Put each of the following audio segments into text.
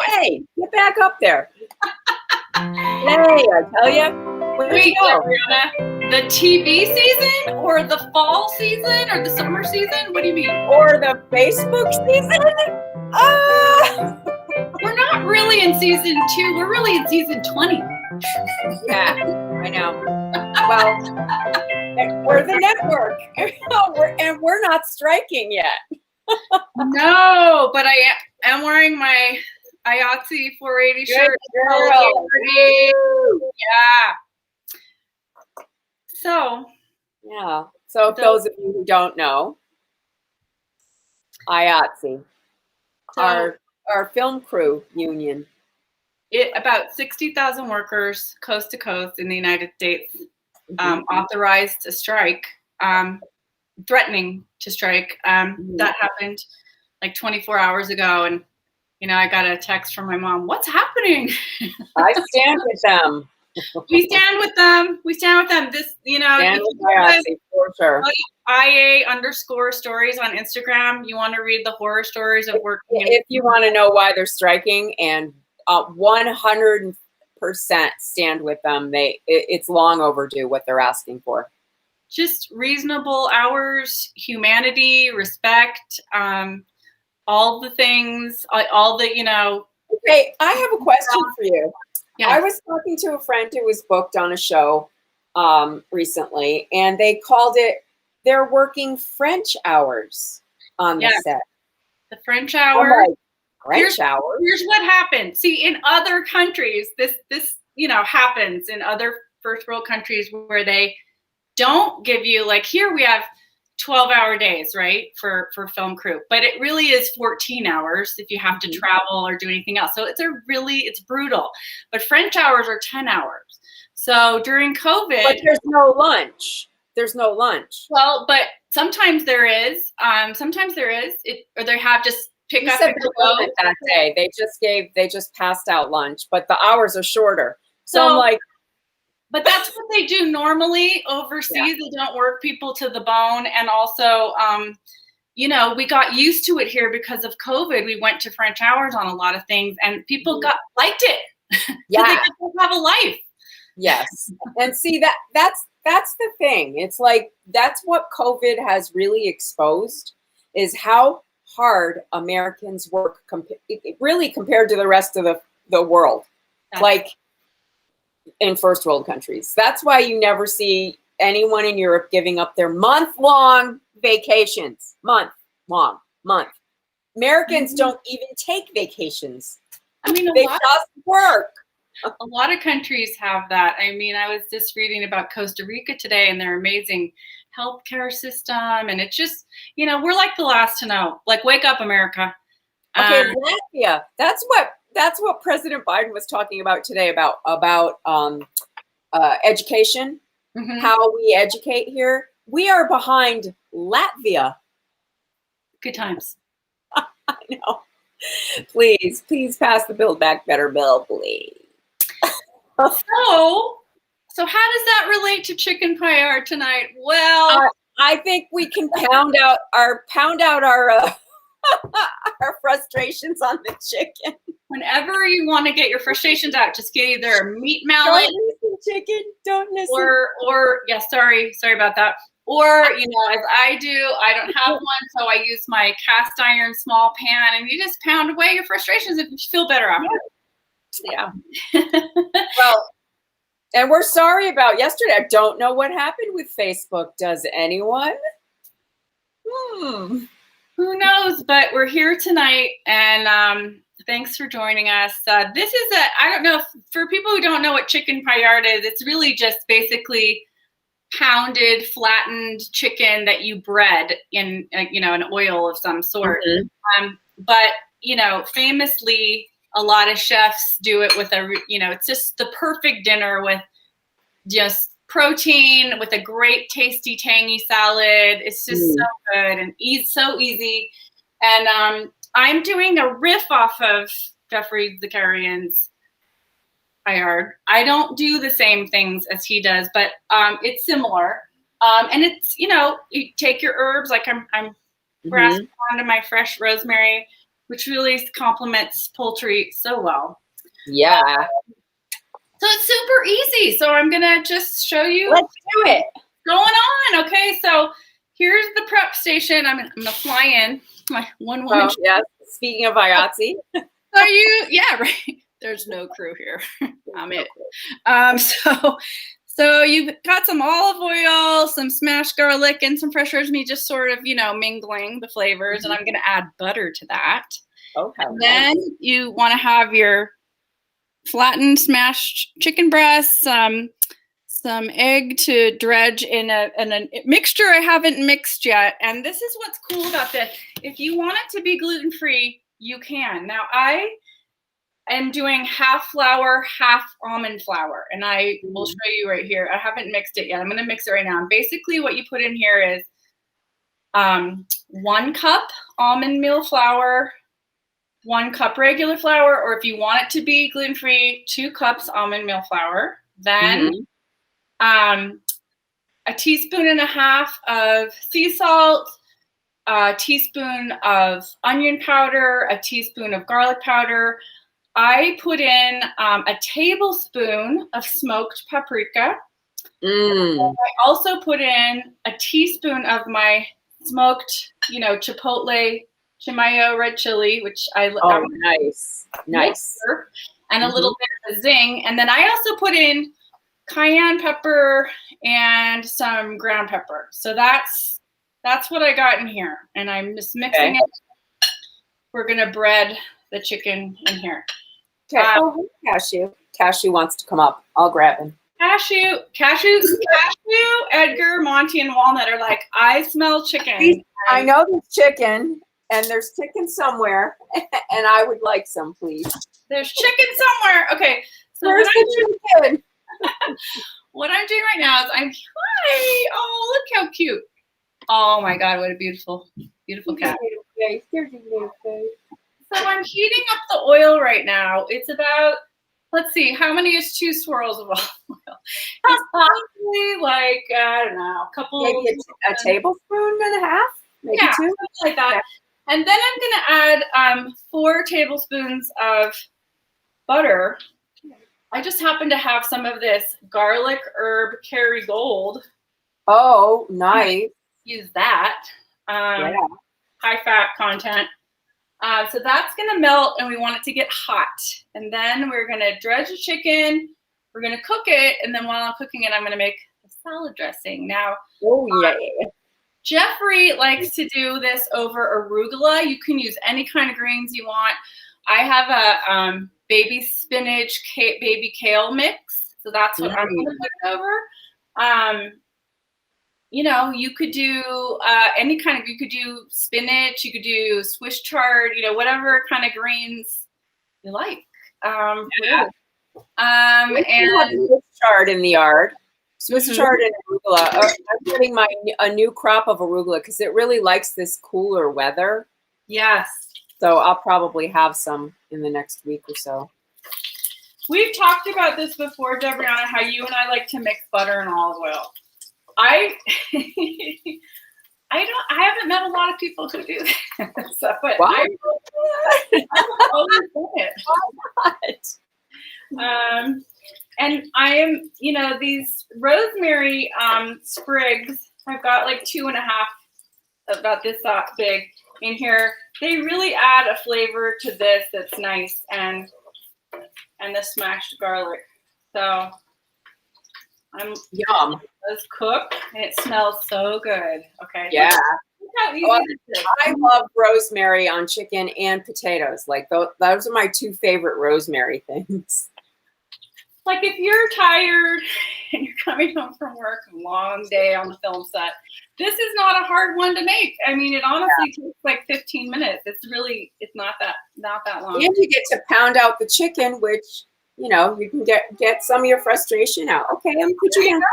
Hey, get back up there. Hey, I tell you. Wait, Adriana, the TV season or the fall season or the summer season? What do you mean? Or the Facebook season? We're not really in season 2. We're really in season 20. Yeah, I know. Well, we're the network, and we're not striking yet. No, but I am wearing my IATSE 480 shirt. Yeah. So those of you who don't know, IATSE, our film crew union. About 60,000 workers coast to coast in the United States authorized a strike, threatening to strike. That happened like 24 hours ago. And, I got a text from my mom. What's happening? I stand with them. We stand with them. We stand with them. This, stand with IATSE for sure. IA_stories on Instagram. You want to read the horror stories of working. If you want to know why they're striking, and 100% stand with them. It's long overdue what they're asking for. Just reasonable hours, humanity, respect, all the things, all the, Okay, I have a question for you. Yeah. I was talking to a friend who was booked on a show recently, and they called it, they're working French hours on the set. The French hour. French hours? Here's what happened. See, in other countries, this happens in other first world countries where they don't give you, like here we have 12-hour days, right, for film crew, but it really is 14 hours if you have to travel or do anything else. So it's brutal. But French hours are 10 hours. So during COVID, but there's no lunch. Well, but sometimes there is. Or they have just pick up and go. That day they just passed out lunch, but the hours are shorter. So I'm like, but that's what they do normally overseas. Yeah. They don't work people to the bone. And also, we got used to it here because of COVID. We went to French hours on a lot of things and people liked it. Yeah. So they could have a life. Yes. And see, that's the thing. It's like, that's what COVID has really exposed, is how hard Americans work really compared to the rest of the world. Yeah. Like, in first world countries. That's why you never see anyone in Europe giving up their month-long vacations. Month. Americans don't even take vacations. I mean, they just work. A lot of countries have that. I mean, I was just reading about Costa Rica today and their amazing healthcare system. And it's just, we're like the last to know. Like, wake up, America. Okay, Latvia. That's what President Biden was talking about today about education, how we educate here. We are behind Latvia. Good times. I know. Please pass the Build Back Better bill, please. So how does that relate to Chicken Paillard tonight? Well, I think we can pound out our our frustrations on the chicken. Whenever you want to get your frustrations out, just get either a meat mallet. Don't listen, chicken. Don't listen. Or sorry about that. Or, as I do, I don't have one, so I use my cast iron small pan, and you just pound away your frustrations and you feel better after. Yeah. Well, and we're sorry about yesterday. I don't know what happened with Facebook. Does anyone? Who knows? But we're here tonight, and thanks for joining us. This is I don't know, for people who don't know what Chicken Paillard is, it's really just basically pounded, flattened chicken that you bread in, an oil of some sort. But, famously, a lot of chefs do it with it's just the perfect dinner with just protein, with a great, tasty, tangy salad. It's just so good and so easy. And I'm doing a riff off of Jeffrey Zakarian's Paillard. I don't do the same things as he does, but it's similar. And it's, you take your herbs, like I'm grasping onto my fresh rosemary. which really complements poultry so well. Yeah. So it's super easy. So I'm gonna just show you. Let's do it. Going on. Okay, so here's the prep station. I'm gonna fly in my one woman. Oh, yes. Speaking of IATSE. So yeah, right. There's no crew here. I'm it. So you've got some olive oil, some smashed garlic, and some fresh rosemary, just sort of, mingling the flavors. And I'm going to add butter to that. Okay. And then you want to have your flattened smashed chicken breasts, some egg to dredge in a mixture I haven't mixed yet. And this is what's cool about this. If you want it to be gluten-free, you can. Now I am doing half flour, half almond flour, and I will show you right here. I haven't mixed it yet. I'm going to mix it right now. And basically what you put in here is 1 cup almond meal flour, 1 cup regular flour, or if you want it to be gluten-free, 2 cups almond meal flour. Then a teaspoon and a half of sea salt, a teaspoon of onion powder, a teaspoon of garlic powder. I put in a tablespoon of smoked paprika. I also put in a teaspoon of my smoked, chipotle chimayo red chili, which nice. And a little bit of zing. And then I also put in cayenne pepper and some ground pepper. So that's what I got in here. And I'm just mixing it. We're going to bread the chicken in here. Okay. Cashew. Cashew wants to come up. I'll grab him. Cashew, Edgar, Monty, and Walnut are like, I smell chicken. I know there's chicken, and there's chicken somewhere, and I would like some, please. There's chicken somewhere. Okay. So where's the chicken? What I'm doing right now is hi. Oh, look how cute. Oh my God, what a beautiful cat. So I'm heating up the oil right now. It's about, let's see, how many is 2 swirls of olive oil? It's probably like, I don't know, a couple. Maybe a tablespoon and a half? Maybe 2? Something like that. Yeah. And then I'm going to add 4 tablespoons of butter. I just happen to have some of this garlic herb Kerrygold. Oh, nice. Use that. High fat content. So that's going to melt, and we want it to get hot. And then we're going to dredge the chicken. We're going to cook it, and then while I'm cooking it, I'm going to make the salad dressing. Now, Jeffrey likes to do this over arugula. You can use any kind of greens you want. I have a baby spinach, baby kale mix, so that's what I'm going to put it over. You could do any kind of, you could do spinach, you could do Swiss chard, whatever kind of greens you like. And Swiss chard in the yard. Swiss chard and arugula. I'm getting a new crop of arugula because it really likes this cooler weather. Yes. So I'll probably have some in the next week or so. We've talked about this before, Debriana, how you and I like to mix butter and olive oil. I haven't met a lot of people who do that stuff, but I've always done it. And I am, these rosemary sprigs, I've got like 2.5, about this big in here. They really add a flavor to this that's nice, and the smashed garlic. So yum. Those cook, and it smells so good. Okay. Yeah. Look how easy this is. I love rosemary on chicken and potatoes. Like those are my 2 favorite rosemary things. Like if you're tired and you're coming home from work, a long day on the film set, this is not a hard one to make. I mean, it honestly takes like 15 minutes. It's not that long. And you get to pound out the chicken, which you can get some of your frustration out. Okay, I'm putting you down.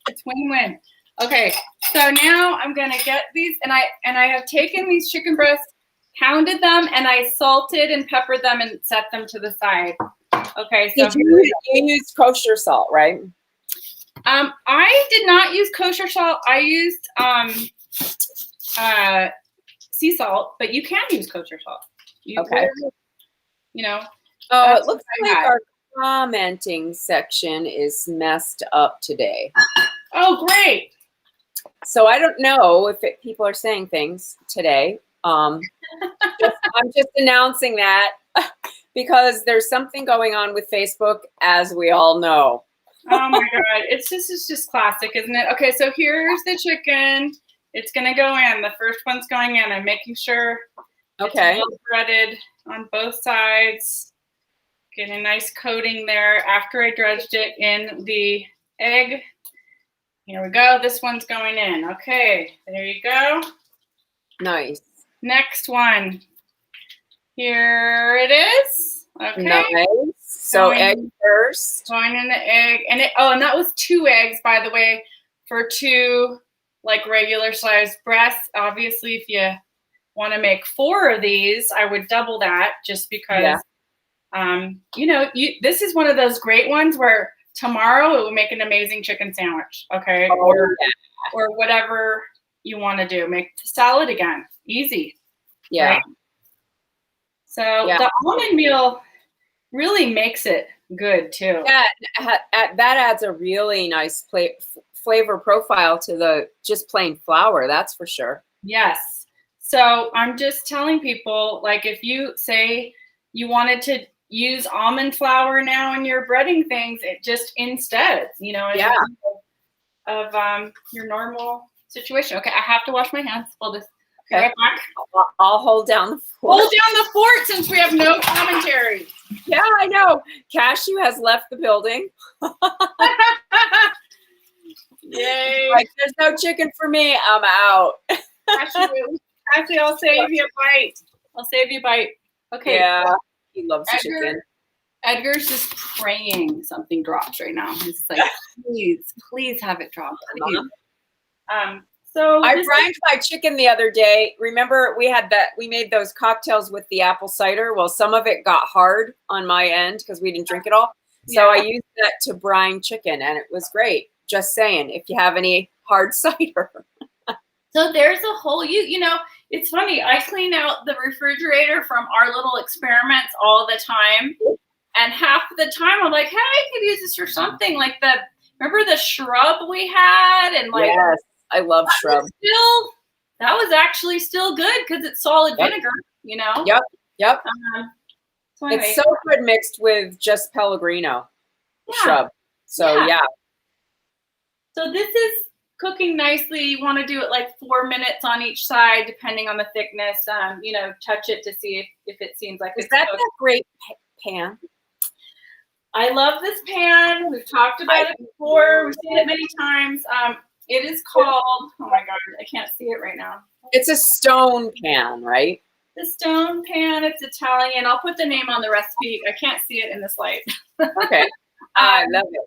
It's win-win. Okay, so now I'm gonna get these, and I have taken these chicken breasts, pounded them, and I salted and peppered them and set them to the side. Okay, so you used kosher salt, right? I did not use kosher salt. I used sea salt, but you can use kosher salt. Okay. You know. Oh, it looks like our commenting section is messed up today. Oh, great. So I don't know if people are saying things today. I'm just announcing that because there's something going on with Facebook, as we all know. Oh my God. It's just classic, isn't it? Okay, so here's the chicken. It's gonna go in. The first one's going in. I'm making sure it's well breaded on both sides. Get a nice coating there after I dredged it in the egg. Here we go. This one's going in. Okay, there you go. Nice. Next one. Here it is. Okay. Nice. So egg first. Going in the egg. And and that was 2 eggs, by the way, for 2 like regular sized breasts. Obviously, if you want to make 4 of these, I would double that just because this is one of those great ones where tomorrow it will make an amazing chicken sandwich. Okay. Or whatever you want to do. Make the salad again. Easy. Yeah. Right? So the almond meal really makes it good too. Yeah, that adds a really nice flavor profile to the just plain flour, that's for sure. Yes. So I'm just telling people, like, if you say you wanted to use almond flour now in your breading things, it just instead, of your normal situation. Okay, I have to wash my hands. Hold this. Okay. Right back. I'll hold down the fort. Hold down the fort since we have no commentary. Yeah, I know. Cashew has left the building. Yay. Like, there's no chicken for me. I'm out. Actually, I'll save you a bite. Okay. Yeah, he loves chicken. Edgar's just praying something drops right now. He's like, please have it drop. Please. So I brined my chicken the other day. Remember, we made those cocktails with the apple cider. Well, some of it got hard on my end because we didn't drink it all. So I used that to brine chicken, and it was great. Just saying, if you have any hard cider. So there's a whole, it's funny. I clean out the refrigerator from our little experiments all the time. And half of the time I'm like, hey, I could use this for something. Like remember the shrub we had? And like, yes, I love shrub. That was actually still good because it's solid vinegar, Yep. So anyway. It's so good mixed with just Pellegrino shrub. So So this is cooking nicely. You want to do it like 4 minutes on each side, depending on the thickness. Touch it to see if it seems like it's that a great pan? I love this pan. We've talked about it before. We've seen it many times. It is called, oh my God, I can't see it right now. It's a stone pan, right? The stone pan, it's Italian. I'll put the name on the recipe. I can't see it in this light. Okay. I love it.